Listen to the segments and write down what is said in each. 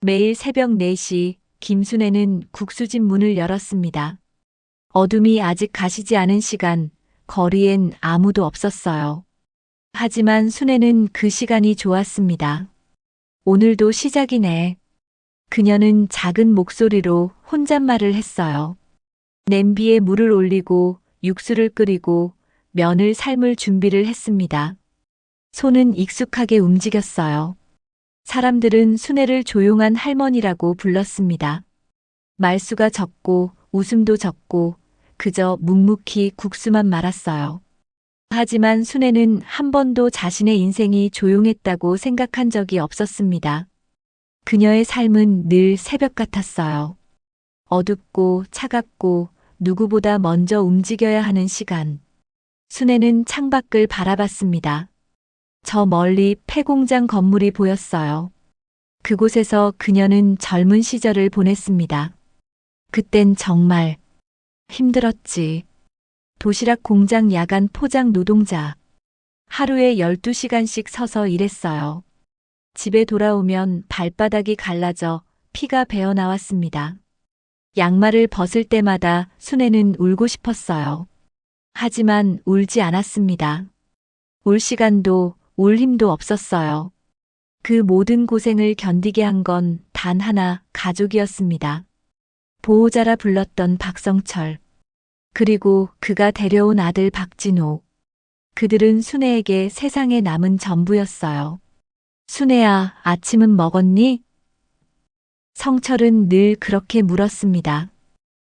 매일 새벽 4시 김순애는 국수집 문을 열었습니다. 어둠이 아직 가시지 않은 시간, 거리엔 아무도 없었어요. 하지만 순애는 그 시간이 좋았습니다. 오늘도 시작이네. 그녀는 작은 목소리로 혼잣말을 했어요. 냄비에 물을 올리고 육수를 끓이고 면을 삶을 준비를 했습니다. 손은 익숙하게 움직였어요. 사람들은 순애를 조용한 할머니라고 불렀습니다. 말수가 적고 웃음도 적고 그저 묵묵히 국수만 말았어요. 하지만 순애는 한 번도 자신의 인생이 조용했다고 생각한 적이 없었습니다. 그녀의 삶은 늘 새벽 같았어요. 어둡고 차갑고 누구보다 먼저 움직여야 하는 시간. 순애는 창밖을 바라봤습니다. 저 멀리 폐공장 건물이 보였어요. 그곳에서 그녀는 젊은 시절을 보냈습니다. 그땐 정말 힘들었지. 도시락 공장 야간 포장 노동자. 하루에 12시간씩 서서 일했어요. 집에 돌아오면 발바닥이 갈라져 피가 배어 나왔습니다. 양말을 벗을 때마다 순애는 울고 싶었어요. 하지만 울지 않았습니다. 울 시간도 울 힘도 없었어요. 그 모든 고생을 견디게 한 건 단 하나, 가족이었습니다. 보호자라 불렀던 박성철. 그리고 그가 데려온 아들 박진호. 그들은 순애에게 세상에 남은 전부였어요. 순애야, 아침은 먹었니? 성철은 늘 그렇게 물었습니다.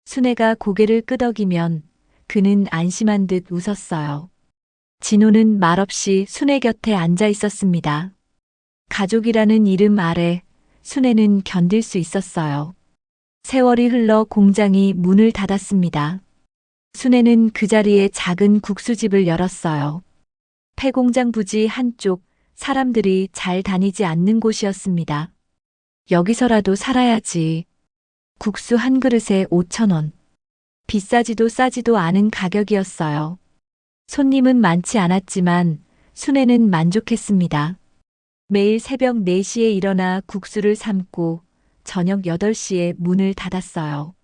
순애가 고개를 끄덕이면 그는 안심한 듯 웃었어요. 진호는 말없이 순애 곁에 앉아 있었습니다. 가족이라는 이름 아래 순애는 견딜 수 있었어요. 세월이 흘러 공장이 문을 닫았습니다. 순애는 그 자리에 작은 국수집을 열었어요. 폐공장 부지 한쪽, 사람들이 잘 다니지 않는 곳이었습니다. 여기서라도 살아야지. 국수 한 그릇에 5,000원. 비싸지도 싸지도 않은 가격이었어요. 손님은 많지 않았지만 순애는 만족했습니다. 매일 새벽 4시에 일어나 국수를 삶고 저녁 8시에 문을 닫았어요.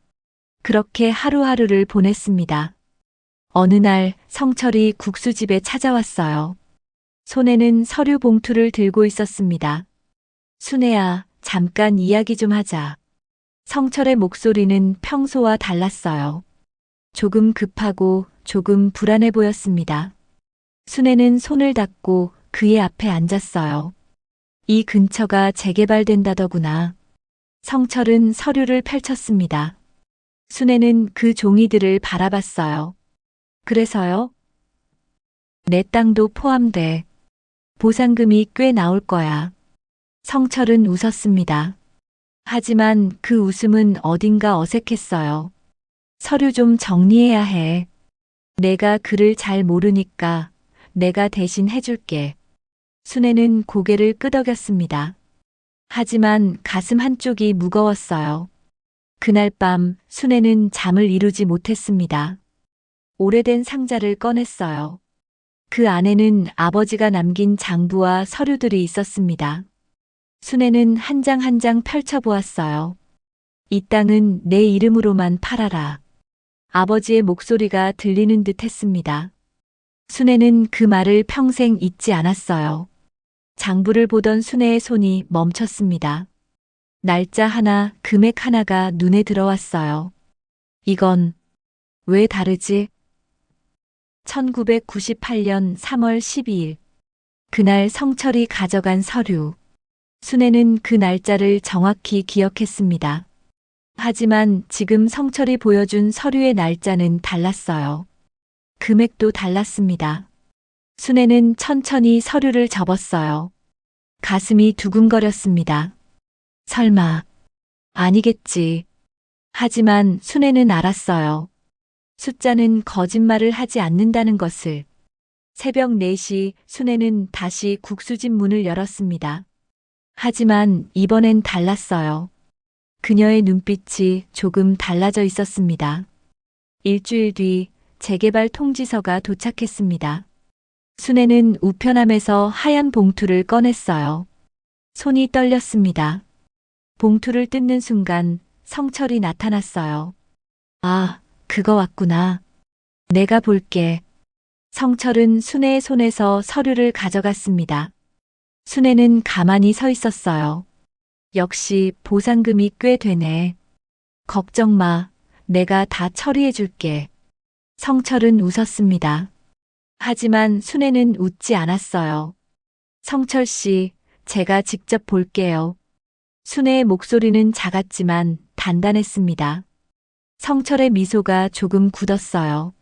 그렇게 하루하루를 보냈습니다. 어느 날 성철이 국수집에 찾아왔어요. 손에는 서류 봉투를 들고 있었습니다. 순애야, 잠깐 이야기 좀 하자. 성철의 목소리는 평소와 달랐어요. 조금 급하고 조금 불안해 보였습니다. 순애는 손을 닫고 그의 앞에 앉았어요. 이 근처가 재개발된다더구나. 성철은 서류를 펼쳤습니다. 순애는 그 종이들을 바라봤어요. 그래서요? 내 땅도 포함돼. 보상금이 꽤 나올 거야. 성철은 웃었습니다. 하지만 그 웃음은 어딘가 어색했어요. 서류 좀 정리해야 해. 내가 글을 잘 모르니까 내가 대신 해줄게. 순애는 고개를 끄덕였습니다. 하지만 가슴 한쪽이 무거웠어요. 그날 밤 순애는 잠을 이루지 못했습니다. 오래된 상자를 꺼냈어요. 그 안에는 아버지가 남긴 장부와 서류들이 있었습니다. 순애는 한 장 한 장 펼쳐보았어요. 이 땅은 내 이름으로만 팔아라. 아버지의 목소리가 들리는 듯 했습니다. 순애는 그 말을 평생 잊지 않았어요. 장부를 보던 순애의 손이 멈췄습니다. 날짜 하나, 금액 하나가 눈에 들어왔어요. 이건 왜 다르지? 1998년 3월 12일. 그날 성철이 가져간 서류. 순애는 그 날짜를 정확히 기억했습니다. 하지만 지금 성철이 보여준 서류의 날짜는 달랐어요. 금액도 달랐습니다. 순애는 천천히 서류를 접었어요. 가슴이 두근거렸습니다. 설마, 아니겠지. 하지만 순애는 알았어요. 숫자는 거짓말을 하지 않는다는 것을. 새벽 4시 순애는 다시 국수집 문을 열었습니다. 하지만 이번엔 달랐어요. 그녀의 눈빛이 조금 달라져 있었습니다. 일주일 뒤 재개발 통지서가 도착했습니다. 순애는 우편함에서 하얀 봉투를 꺼냈어요. 손이 떨렸습니다. 봉투를 뜯는 순간 성철이 나타났어요. 아, 그거 왔구나. 내가 볼게. 성철은 순애의 손에서 서류를 가져갔습니다. 순애는 가만히 서 있었어요. 역시 보상금이 꽤 되네. 걱정 마. 내가 다 처리해 줄게. 성철은 웃었습니다. 하지만 순애는 웃지 않았어요. 성철 씨, 제가 직접 볼게요. 순애의 목소리는 작았지만 단단했습니다. 성철의 미소가 조금 굳었어요.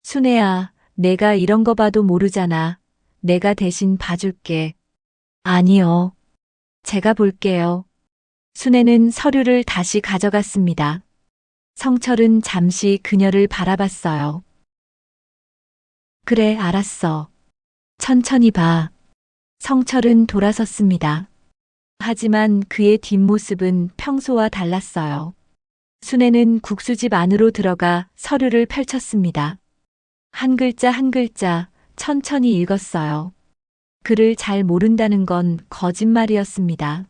순애야, 내가 이런 거 봐도 모르잖아. 내가 대신 봐줄게. 아니요. 제가 볼게요. 순애는 서류를 다시 가져갔습니다. 성철은 잠시 그녀를 바라봤어요. 그래, 알았어. 천천히 봐. 성철은 돌아섰습니다. 하지만 그의 뒷모습은 평소와 달랐어요. 순애는 국수집 안으로 들어가 서류를 펼쳤습니다. 한 글자 한 글자 천천히 읽었어요. 글을 잘 모른다는 건 거짓말이었습니다.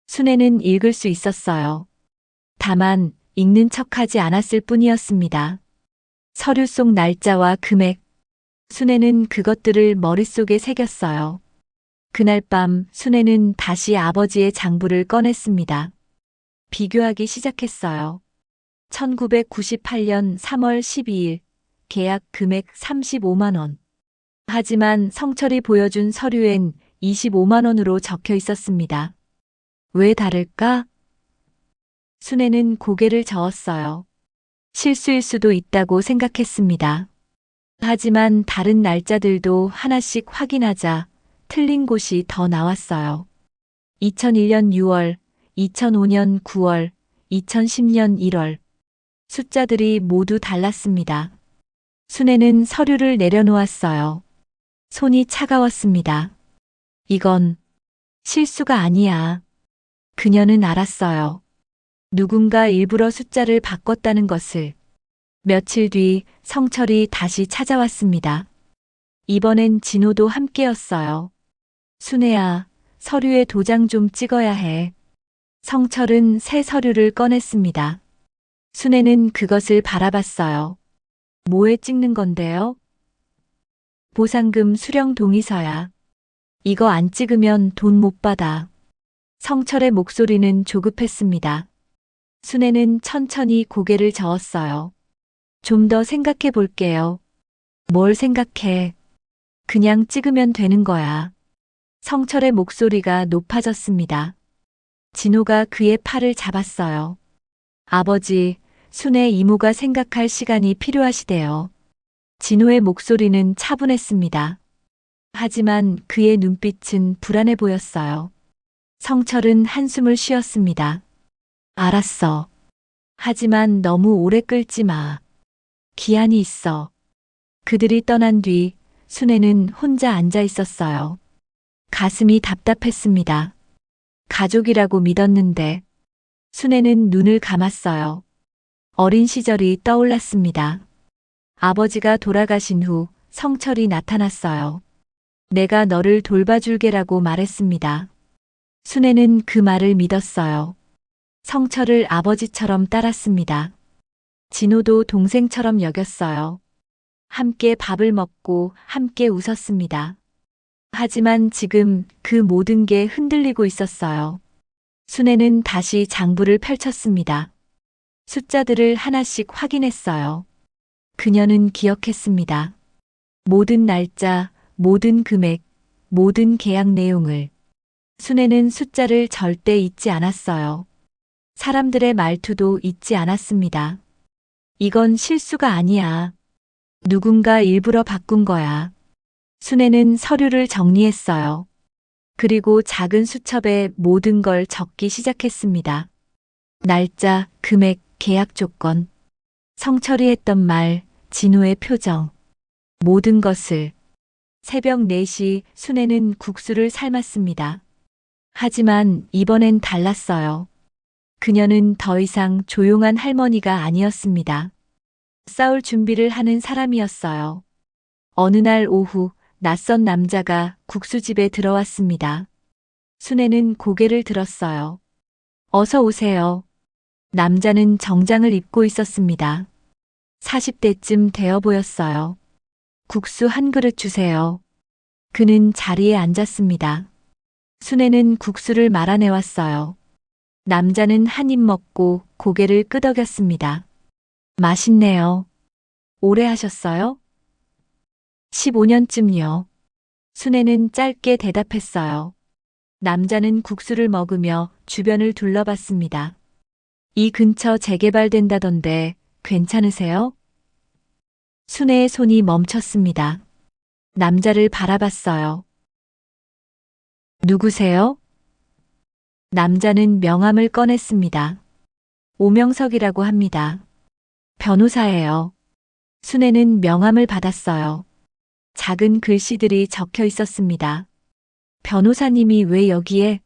순애는 읽을 수 있었어요. 다만 읽는 척하지 않았을 뿐이었습니다. 서류 속 날짜와 금액. 순애는 그것들을 머릿속에 새겼어요. 그날 밤 순애는 다시 아버지의 장부를 꺼냈습니다. 비교하기 시작했어요. 1998년 3월 12일 계약 금액 35만 원. 하지만 성철이 보여준 서류엔 25만 원으로 적혀 있었습니다. 왜 다를까? 순애는 고개를 저었어요. 실수일 수도 있다고 생각했습니다. 하지만 다른 날짜들도 하나씩 확인하자 틀린 곳이 더 나왔어요. 2001년 6월, 2005년 9월, 2010년 1월. 숫자들이 모두 달랐습니다. 순애는 서류를 내려놓았어요. 손이 차가웠습니다. 이건 실수가 아니야. 그녀는 알았어요. 누군가 일부러 숫자를 바꿨다는 것을. 며칠 뒤 성철이 다시 찾아왔습니다. 이번엔 진호도 함께였어요. 순애야, 서류에 도장 좀 찍어야 해. 성철은 새 서류를 꺼냈습니다. 순애는 그것을 바라봤어요. 뭐에 찍는 건데요? 보상금 수령 동의서야. 이거 안 찍으면 돈 못 받아. 성철의 목소리는 조급했습니다. 순애는 천천히 고개를 저었어요. 좀 더 생각해 볼게요. 뭘 생각해? 그냥 찍으면 되는 거야. 성철의 목소리가 높아졌습니다. 진호가 그의 팔을 잡았어요. 아버지, 순애 이모가 생각할 시간이 필요하시대요. 진호의 목소리는 차분했습니다. 하지만 그의 눈빛은 불안해 보였어요. 성철은 한숨을 쉬었습니다. 알았어. 하지만 너무 오래 끌지 마. 기한이 있어. 그들이 떠난 뒤 순애는 혼자 앉아 있었어요. 가슴이 답답했습니다. 가족이라고 믿었는데. 순애는 눈을 감았어요. 어린 시절이 떠올랐습니다. 아버지가 돌아가신 후 성철이 나타났어요. 내가 너를 돌봐줄게라고 말했습니다. 순애는 그 말을 믿었어요. 성철을 아버지처럼 따랐습니다. 진호도 동생처럼 여겼어요. 함께 밥을 먹고 함께 웃었습니다. 하지만 지금 그 모든 게 흔들리고 있었어요. 순애는 다시 장부를 펼쳤습니다. 숫자들을 하나씩 확인했어요. 그녀는 기억했습니다. 모든 날짜, 모든 금액, 모든 계약 내용을. 순애는 숫자를 절대 잊지 않았어요. 사람들의 말투도 잊지 않았습니다. 이건 실수가 아니야. 누군가 일부러 바꾼 거야. 순애는 서류를 정리했어요. 그리고 작은 수첩에 모든 걸 적기 시작했습니다. 날짜, 금액, 계약 조건. 성철이 했던 말, 진호의 표정. 모든 것을. 새벽 4시 순애는 국수를 삶았습니다. 하지만 이번엔 달랐어요. 그녀는 더 이상 조용한 할머니가 아니었습니다. 싸울 준비를 하는 사람이었어요. 어느 날 오후 낯선 남자가 국수집에 들어왔습니다. 순애는 고개를 들었어요. 어서 오세요. 남자는 정장을 입고 있었습니다. 40대쯤 되어 보였어요. 국수 한 그릇 주세요. 그는 자리에 앉았습니다. 순애는 국수를 말아내왔어요. 남자는 한 입 먹고 고개를 끄덕였습니다. 맛있네요. 오래 하셨어요? 15년쯤요. 순애는 짧게 대답했어요. 남자는 국수를 먹으며 주변을 둘러봤습니다. 이 근처 재개발된다던데 괜찮으세요? 순애의 손이 멈췄습니다. 남자를 바라봤어요. 누구세요? 남자는 명함을 꺼냈습니다. 오명석이라고 합니다. 변호사예요. 순애는 명함을 받았어요. 작은 글씨들이 적혀 있었습니다. 변호사님이 왜 여기에?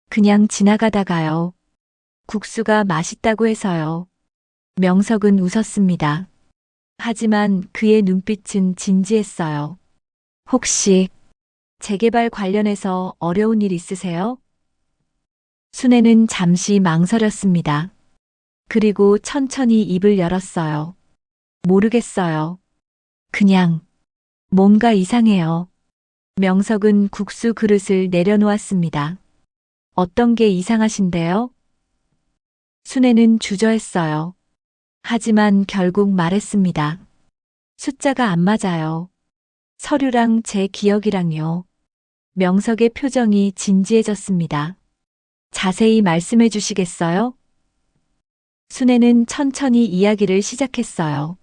그냥 지나가다가요. 국수가 맛있다고 해서요. 명석은 웃었습니다. 하지만 그의 눈빛은 진지했어요. 혹시 재개발 관련해서 어려운 일 있으세요? 순애는 잠시 망설였습니다. 그리고 천천히 입을 열었어요. 모르겠어요. 그냥 뭔가 이상해요. 명석은 국수 그릇을 내려놓았습니다. 어떤 게 이상하신데요? 순애는 주저했어요. 하지만 결국 말했습니다. 숫자가 안 맞아요. 서류랑 제 기억이랑요. 명석의 표정이 진지해졌습니다. 자세히 말씀해 주시겠어요? 순애는 천천히 이야기를 시작했어요.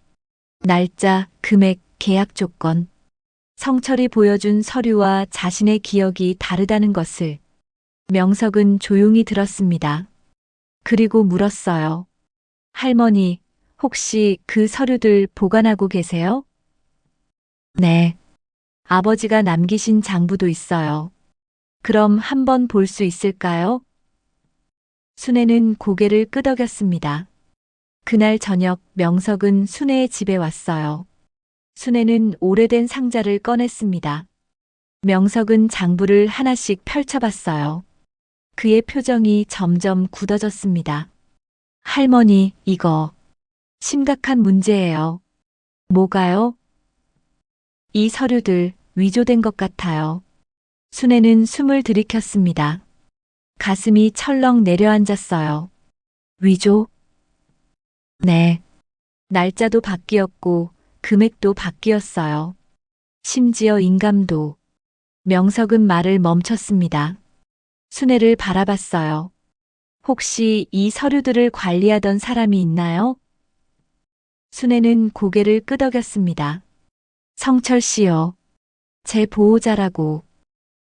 날짜, 금액, 계약 조건. 성철이 보여준 서류와 자신의 기억이 다르다는 것을. 명석은 조용히 들었습니다. 그리고 물었어요. 할머니, 혹시 그 서류들 보관하고 계세요? 네. 아버지가 남기신 장부도 있어요. 그럼 한번 볼 수 있을까요? 순애는 고개를 끄덕였습니다. 그날 저녁 명석은 순애의 집에 왔어요. 순애는 오래된 상자를 꺼냈습니다. 명석은 장부를 하나씩 펼쳐봤어요. 그의 표정이 점점 굳어졌습니다. 할머니, 이거 심각한 문제예요. 뭐가요? 이 서류들 위조된 것 같아요. 순애는 숨을 들이켰습니다. 가슴이 철렁 내려앉았어요. 위조? 네. 날짜도 바뀌었고 금액도 바뀌었어요. 심지어 인감도. 명석은 말을 멈췄습니다. 순애를 바라봤어요. 혹시 이 서류들을 관리하던 사람이 있나요? 순애는 고개를 끄덕였습니다. 성철 씨요. 제 보호자라고.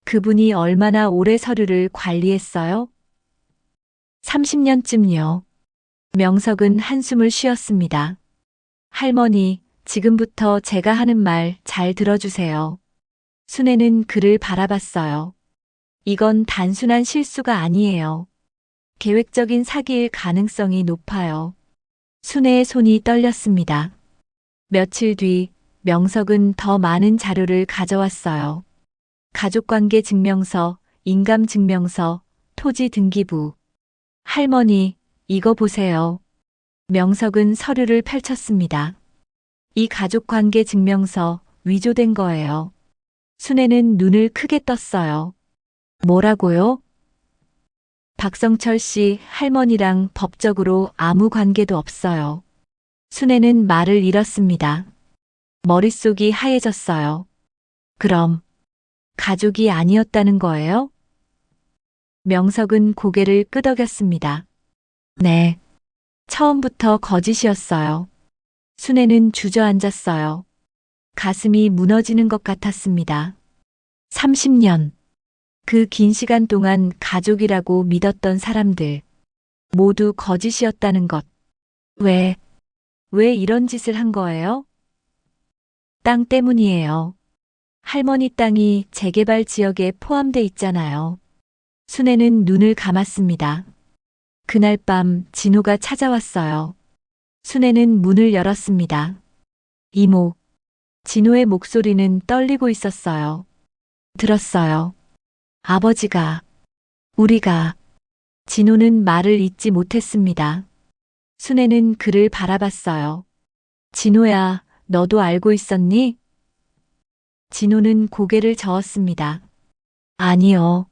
그분이 얼마나 오래 서류를 관리했어요? 30년쯤요. 명석은 한숨을 쉬었습니다. 할머니, 지금부터 제가 하는 말 잘 들어주세요. 순애는 그를 바라봤어요. 이건 단순한 실수가 아니에요. 계획적인 사기일 가능성이 높아요. 순애의 손이 떨렸습니다. 며칠 뒤 명석은 더 많은 자료를 가져왔어요. 가족관계 증명서, 인감 증명서, 토지 등기부. 할머니, 이거 보세요. 명석은 서류를 펼쳤습니다. 이 가족관계 증명서 위조된 거예요. 순애는 눈을 크게 떴어요. 뭐라고요? 박성철 씨 할머니랑 법적으로 아무 관계도 없어요. 순애는 말을 잃었습니다. 머릿속이 하얘졌어요. 그럼 가족이 아니었다는 거예요? 명석은 고개를 끄덕였습니다. 네. 처음부터 거짓이었어요. 순애는 주저앉았어요. 가슴이 무너지는 것 같았습니다. 30년. 그 긴 시간 동안 가족이라고 믿었던 사람들. 모두 거짓이었다는 것. 왜 이런 짓을 한 거예요? 땅 때문이에요. 할머니 땅이 재개발 지역에 포함돼 있잖아요. 순애는 눈을 감았습니다. 그날 밤 진호가 찾아왔어요. 순애는 문을 열었습니다. 이모. 진호의 목소리는 떨리고 있었어요. 들었어요. 아버지가, 우리가 진호는 말을 잇지 못했습니다. 순애는 그를 바라봤어요. 진호야, 너도 알고 있었니? 진호는 고개를 저었습니다. 아니요.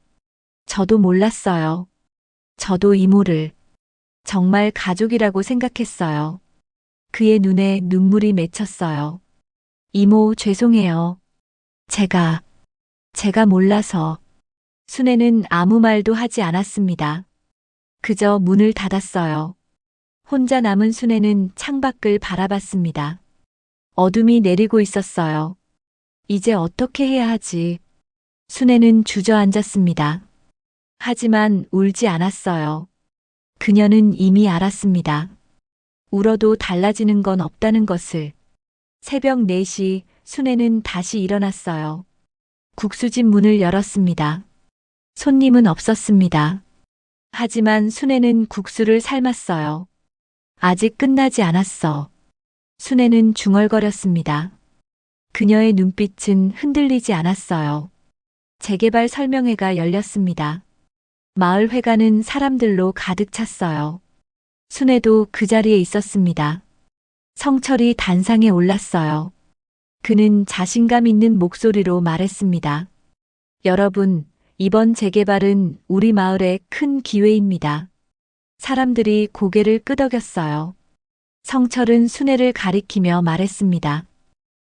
저도 몰랐어요. 저도 이모를 정말 가족이라고 생각했어요. 그의 눈에 눈물이 맺혔어요. 이모, 죄송해요. 제가 몰라서. 순애는 아무 말도 하지 않았습니다. 그저 문을 닫았어요. 혼자 남은 순애는 창밖을 바라봤습니다. 어둠이 내리고 있었어요. 이제 어떻게 해야 하지? 순애는 주저앉았습니다. 하지만 울지 않았어요. 그녀는 이미 알았습니다. 울어도 달라지는 건 없다는 것을. 새벽 4시 순애는 다시 일어났어요. 국수집 문을 열었습니다. 손님은 없었습니다. 하지만 순애는 국수를 삶았어요. 아직 끝나지 않았어. 순애는 중얼거렸습니다. 그녀의 눈빛은 흔들리지 않았어요. 재개발 설명회가 열렸습니다. 마을 회관은 사람들로 가득 찼어요. 순애도 그 자리에 있었습니다. 성철이 단상에 올랐어요. 그는 자신감 있는 목소리로 말했습니다. 여러분, 이번 재개발은 우리 마을의 큰 기회입니다. 사람들이 고개를 끄덕였어요. 성철은 순애를 가리키며 말했습니다.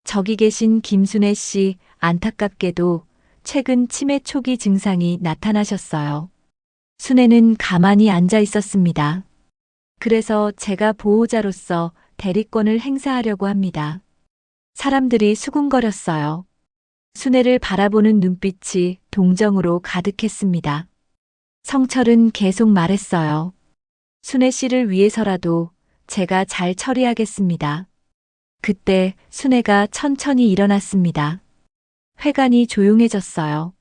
저기 계신 김순애 씨, 안타깝게도 최근 치매 초기 증상이 나타나셨어요. 순애는 가만히 앉아 있었습니다. 그래서 제가 보호자로서 대리권을 행사하려고 합니다. 사람들이 수군거렸어요. 순애를 바라보는 눈빛이 동정으로 가득했습니다. 성철은 계속 말했어요. 순애 씨를 위해서라도 제가 잘 처리하겠습니다. 그때 순애가 천천히 일어났습니다. 회관이 조용해졌어요.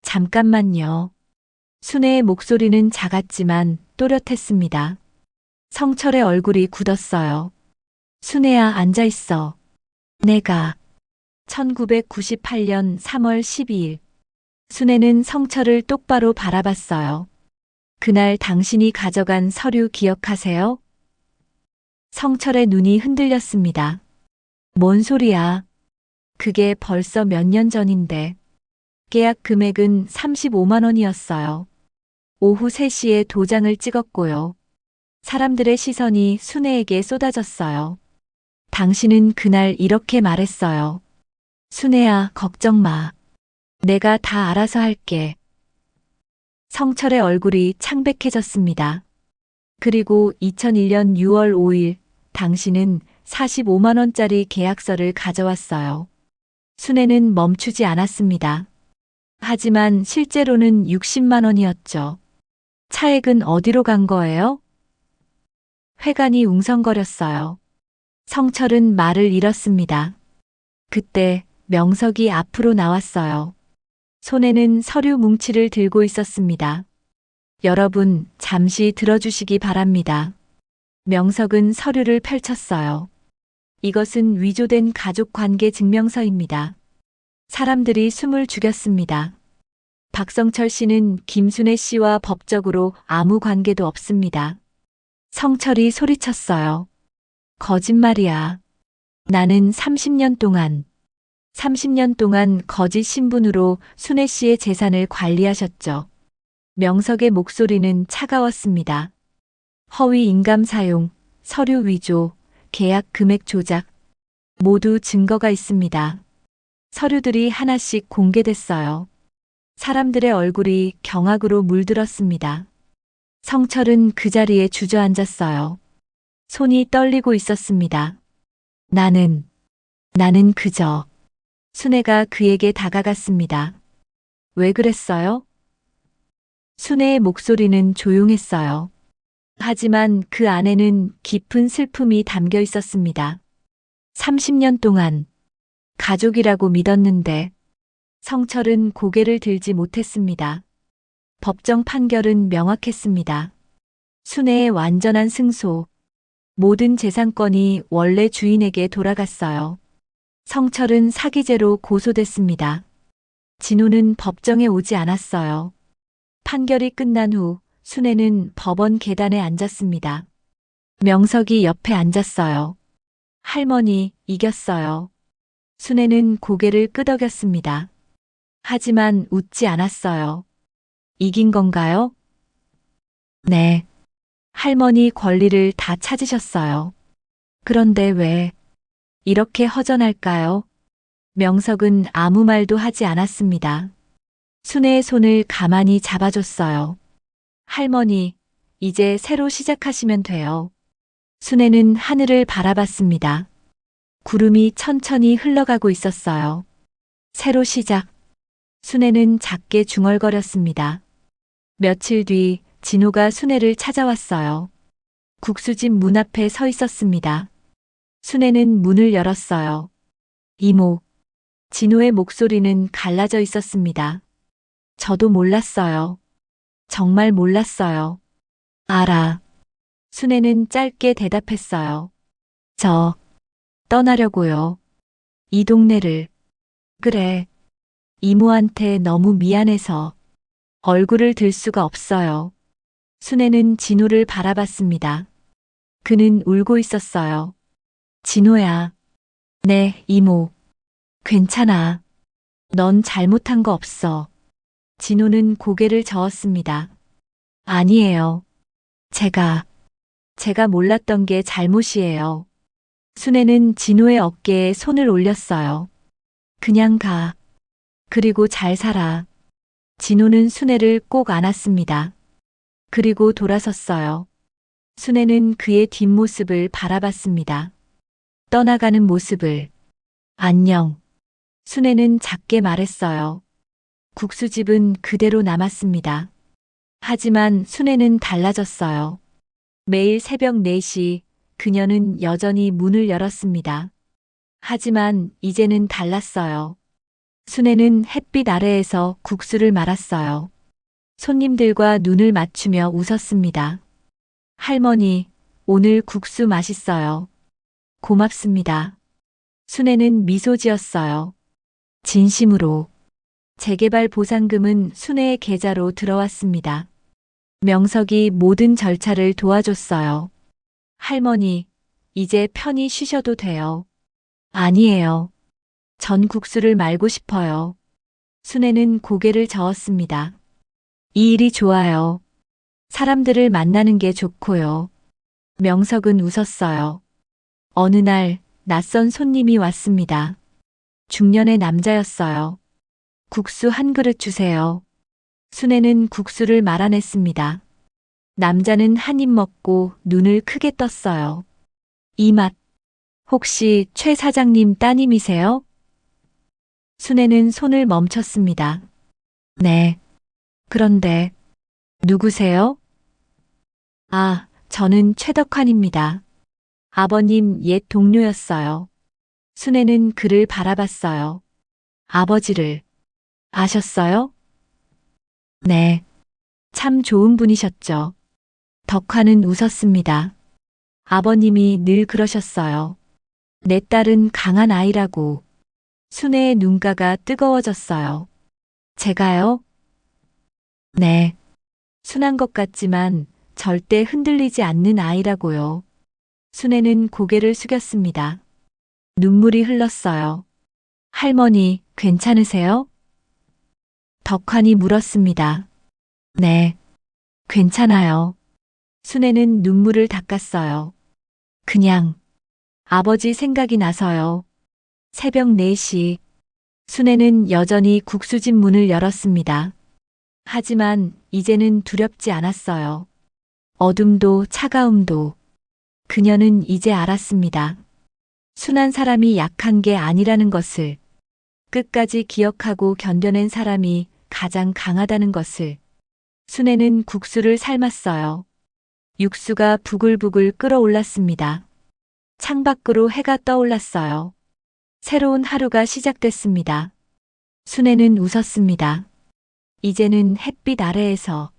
잠깐만요. 순애의 목소리는 작았지만 또렷했습니다. 성철의 얼굴이 굳었어요. 순애야, 앉아 있어. 내가 1998년 3월 12일 순애는 성철을 똑바로 바라봤어요. 그날 당신이 가져간 서류 기억하세요? 성철의 눈이 흔들렸습니다. 뭔 소리야? 그게 벌써 몇 년 전인데. 계약 금액은 35만 원이었어요. 오후 3시에 도장을 찍었고요. 사람들의 시선이 순애에게 쏟아졌어요. 당신은 그날 이렇게 말했어요. 순애야, 걱정 마. 내가 다 알아서 할게. 성철의 얼굴이 창백해졌습니다. 그리고 2001년 6월 5일 당신은 45만 원짜리 계약서를 가져왔어요. 순애는 멈추지 않았습니다. 하지만 실제로는 60만 원이었죠. 차액은 어디로 간 거예요? 회관이 웅성거렸어요. 성철은 말을 잃었습니다. 그때 명석이 앞으로 나왔어요. 손에는 서류 뭉치를 들고 있었습니다. 여러분, 잠시 들어주시기 바랍니다. 명석은 서류를 펼쳤어요. 이것은 위조된 가족관계 증명서입니다. 사람들이 숨을 죽였습니다. 박성철 씨는 김순애 씨와 법적으로 아무 관계도 없습니다. 성철이 소리쳤어요. 거짓말이야. 나는 30년 동안 거짓 신분으로 순애 씨의 재산을 관리하셨죠. 명석의 목소리는 차가웠습니다. 허위 인감 사용, 서류 위조, 계약 금액 조작, 모두 증거가 있습니다. 서류들이 하나씩 공개됐어요. 사람들의 얼굴이 경악으로 물들었습니다. 성철은 그 자리에 주저앉았어요. 손이 떨리고 있었습니다. 나는 그저. 순애가 그에게 다가갔습니다. 왜 그랬어요? 순애의 목소리는 조용했어요. 하지만 그 안에는 깊은 슬픔이 담겨 있었습니다. 30년 동안 가족이라고 믿었는데 성철은 고개를 들지 못했습니다. 법정 판결은 명확했습니다. 순애의 완전한 승소, 모든 재산권이 원래 주인에게 돌아갔어요. 성철은 사기죄로 고소됐습니다. 진호는 법정에 오지 않았어요. 판결이 끝난 후 순애는 법원 계단에 앉았습니다. 명석이 옆에 앉았어요. 할머니, 이겼어요. 순애는 고개를 끄덕였습니다. 하지만 웃지 않았어요. 이긴 건가요? 네. 할머니 권리를 다 찾으셨어요. 그런데 왜 이렇게 허전할까요? 명석은 아무 말도 하지 않았습니다. 순애의 손을 가만히 잡아줬어요. 할머니, 이제 새로 시작하시면 돼요. 순애는 하늘을 바라봤습니다. 구름이 천천히 흘러가고 있었어요. 새로 시작. 순애는 작게 중얼거렸습니다. 며칠 뒤 진호가 순애를 찾아왔어요. 국수집 문 앞에 서 있었습니다. 순애는 문을 열었어요. 이모. 진호의 목소리는 갈라져 있었습니다. 저도 몰랐어요. 정말 몰랐어요. 알아. 순애는 짧게 대답했어요. 저 떠나려고요. 이 동네를. 그래. 이모한테 너무 미안해서 얼굴을 들 수가 없어요. 순애는 진호를 바라봤습니다. 그는 울고 있었어요. 진호야. 네, 이모. 괜찮아. 넌 잘못한 거 없어. 진호는 고개를 저었습니다. 아니에요. 제가 몰랐던 게 잘못이에요. 순애는 진호의 어깨에 손을 올렸어요. 그냥 가. 그리고 잘 살아. 진호는 순애를 꼭 안았습니다. 그리고 돌아섰어요. 순애는 그의 뒷모습을 바라봤습니다. 떠나가는 모습을. 안녕. 순애는 작게 말했어요. 국수집은 그대로 남았습니다. 하지만 순애는 달라졌어요. 매일 새벽 4시 그녀는 여전히 문을 열었습니다. 하지만 이제는 달랐어요. 순애는 햇빛 아래에서 국수를 말았어요. 손님들과 눈을 맞추며 웃었습니다. 할머니, 오늘 국수 맛있어요. 고맙습니다. 순애는 미소 지었어요. 진심으로. 재개발 보상금은 순애의 계좌로 들어왔습니다. 명석이 모든 절차를 도와줬어요. 할머니, 이제 편히 쉬셔도 돼요. 아니에요. 전 국수를 말고 싶어요. 순애는 고개를 저었습니다. 이 일이 좋아요. 사람들을 만나는 게 좋고요. 명석은 웃었어요. 어느 날 낯선 손님이 왔습니다. 중년의 남자였어요. 국수 한 그릇 주세요. 순애는 국수를 말아냈습니다. 남자는 한 입 먹고 눈을 크게 떴어요. 이 맛, 혹시 최 사장님 따님이세요? 순애는 손을 멈췄습니다. 네. 그런데 누구세요? 아, 저는 최덕환입니다. 아버님 옛 동료였어요. 순애는 그를 바라봤어요. 아버지를 아셨어요? 네. 참 좋은 분이셨죠. 덕환은 웃었습니다. 아버님이 늘 그러셨어요. 내 딸은 강한 아이라고. 순애의 눈가가 뜨거워졌어요. 제가요? 네. 순한 것 같지만 절대 흔들리지 않는 아이라고요. 순애는 고개를 숙였습니다. 눈물이 흘렀어요. 할머니, 괜찮으세요? 덕환이 물었습니다. 네. 괜찮아요. 순애는 눈물을 닦았어요. 그냥 아버지 생각이 나서요. 새벽 4시. 순애는 여전히 국수집 문을 열었습니다. 하지만 이제는 두렵지 않았어요. 어둠도 차가움도. 그녀는 이제 알았습니다. 순한 사람이 약한 게 아니라는 것을. 끝까지 기억하고 견뎌낸 사람이 가장 강하다는 것을. 순애는 국수를 삶았어요. 육수가 부글부글 끓어올랐습니다. 창밖으로 해가 떠올랐어요. 새로운 하루가 시작됐습니다. 순애는 웃었습니다. 이제는 햇빛 아래에서